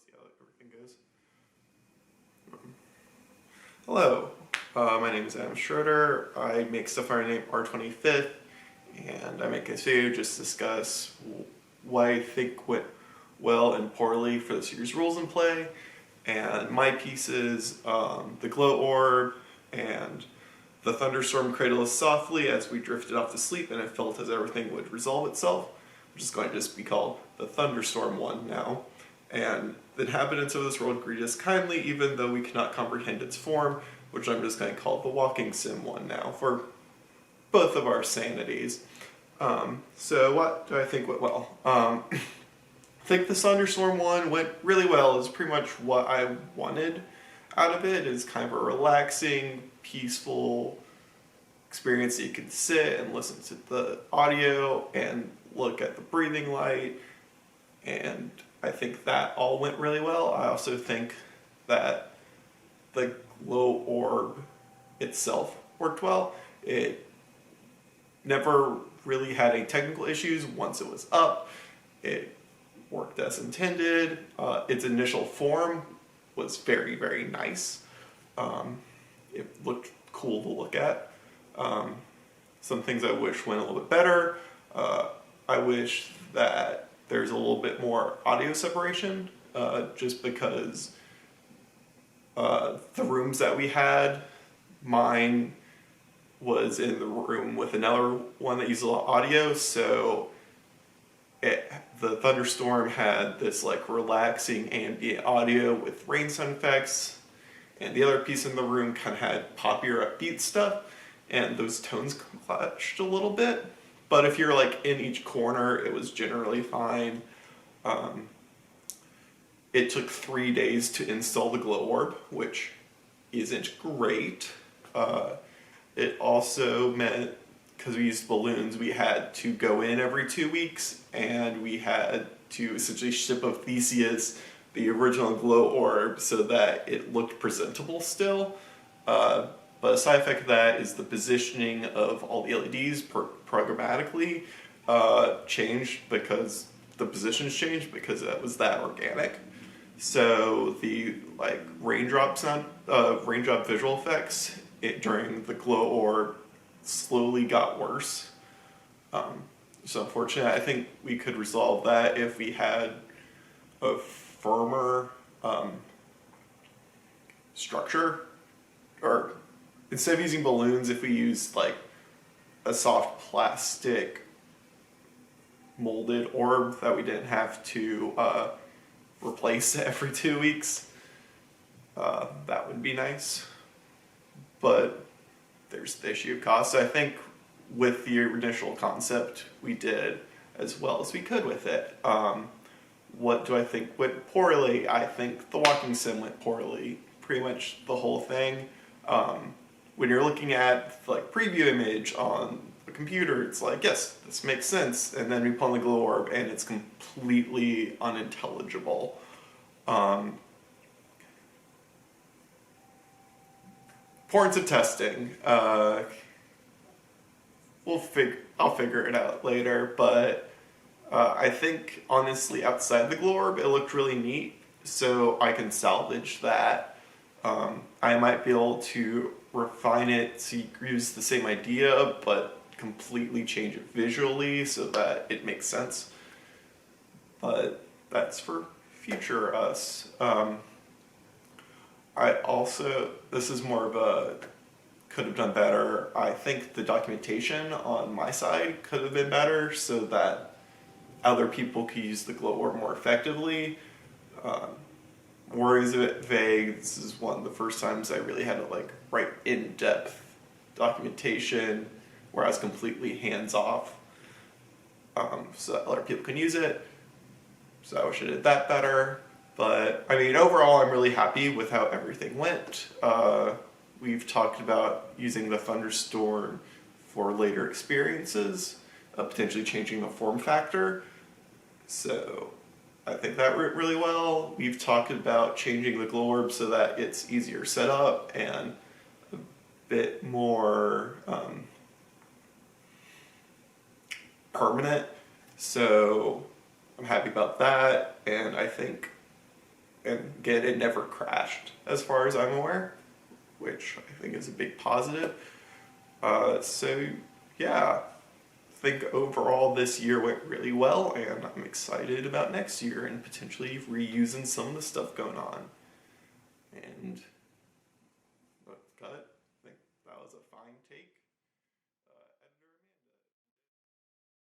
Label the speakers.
Speaker 1: let's see how everything goes. Hello, my name is Schroeder. I make stuff under the name R25th, and I make this video just to discuss what I think went well and poorly for the series rules in play, and my pieces, the glow orb, and the thunderstorm cradled us softly as we drifted off to sleep, and it felt as everything would resolve itself, which is going to just be called the thunderstorm one now. And the inhabitants of this world greet us kindly, even though we cannot comprehend its form, which I'm just going to call the walking sim one now for both of our sanities. So what do I think went well? I think the thunderstorm one went really well. It's pretty much what I wanted out of it. It's kind of a relaxing, peaceful experience that you can sit and listen to the audio and look at the breathing light, and I think that all went really well. I also think that the glow orb itself worked well. It never really had any technical issues. Once it was up, it worked as intended. Its initial form was very, very nice. It looked cool to look at. Some things I wish went a little bit better. I wish that there's a little bit more audio separation, just because the rooms that we had, mine was in the room with another one that used a lot of audio, so the thunderstorm had this like relaxing ambient audio with rain sound effects, and the other piece in the room kind of had poppier upbeat stuff, and those tones clashed a little bit. But if you're like in each corner, it was generally fine. It took 3 days to install the glow orb, which isn't great. It also meant, because we used balloons, we had to go in every 2 weeks, and we had to essentially ship of Theseus the original glow orb so that it looked presentable still. But a side effect of that is the positioning of all the LEDs programmatically changed because the positions changed because it was that organic. So the like raindrop visual effects during the glow orb slowly got worse. So unfortunately, I think we could resolve that if we had a firmer structure, or instead of using balloons, if we used like a soft plastic molded orb that we didn't have to replace every 2 weeks, that would be nice. But there's the issue of cost. So I think with the initial concept, we did as well as we could with it. What do I think went poorly? I think the walking sim went poorly. Pretty much the whole thing. When you're looking at like preview image on a computer, it's like, yes, this makes sense, and then we put on the glow orb and it's completely unintelligible. Importance of testing. I'll figure it out later, but I think honestly outside the glow orb it looked really neat, so I can salvage that. I might be able to refine it to use the same idea but completely change it visually so that it makes sense. But that's for future us. This is more of a could have done better. I think the documentation on my side could have been better so that other people could use the glow orb more effectively. Or is it vague? This is one of the first times I really had to like write in-depth documentation where I was completely hands-off, so that other people can use it. So I wish I did that better. But I mean, overall, I'm really happy with how everything went. We've talked about using the thunderstorm for later experiences, potentially changing the form factor. So I think that went really well. We've talked about changing the glow orb so that it's easier set up and a bit more permanent. So I'm happy about that, and I think And again, it never crashed as far as I'm aware, which I think is a big positive. So yeah, I think overall this year went really well, and I'm excited about next year and potentially reusing some of the stuff going on. And